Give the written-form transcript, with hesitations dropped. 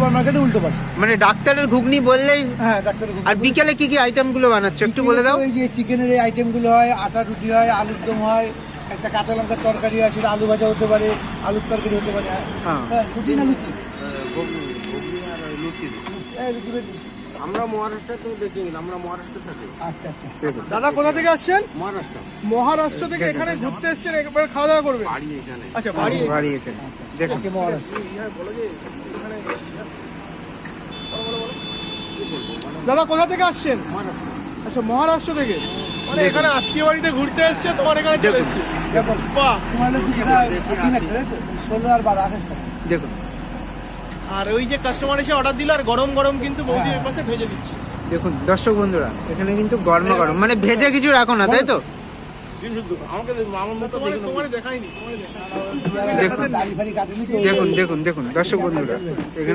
Super মার্কেটে উল্টো পাশে। মানে ডাক্তারের ঘুগনি বললেই? হ্যাঁ, ডাক্তারের ঘুগনি। আর বিকেলে কি কি আইটেম গুলো বানাচ্ছ একটু বলে দাও। এই যে চিকেনের এই আইটেম গুলো হয়, আটা রুটি হয়, আলুর দম হয়, একটা কাঁচা লঙ্কার তরকারি হয়, সেটা আলু ভাজা হতে পারে, আলুর তরকারি হতে পারে। হ্যাঁ, রুটি না লুচি? আমরা মহারাষ্ট্র তো দেখে গেলাম, আমরা মহারাষ্ট্র থাকি। আচ্ছা আচ্ছা। দাদা কোথা থেকে আসছেন? মহারাষ্ট্র। মহারাষ্ট্র থেকে এখানে ঘুরতে এসেছেন, একবার খাওয়া দাওয়া করবেন? বাড়ি এখানে। আচ্ছা, বাড়ি বাড়ি এখানে। দেখুন ওকে, মহারাষ্ট্র। দাদা কোথা থেকে আসছেন? মহারাষ্ট্র। আচ্ছা, মহারাষ্ট্র থেকে। মানে এখানে আত্মীয় বাড়িতে ঘুরতে এসছে, তোমার এখানে চলে এসছে। দেখো, বাহ। তোমার হলো এটা 16 আর 12 28 টাকা। দেখুন। আর ওই যে কাস্টমার এসে অর্ডার দিল, আর গরম গরম কিন্তু বৌদি এর পাশে ভেজে দিচ্ছে। দেখুন দর্শক বন্ধুরা, এখানে কিন্তু গরম গরম, মানে ভেজে কিছু রাখো না, তাই তো? আমাকে আমার মতো তোমার দেখাইনি। দেখুন দেখুন দেখুন দেখুন দর্শক বন্ধুরা, এখানে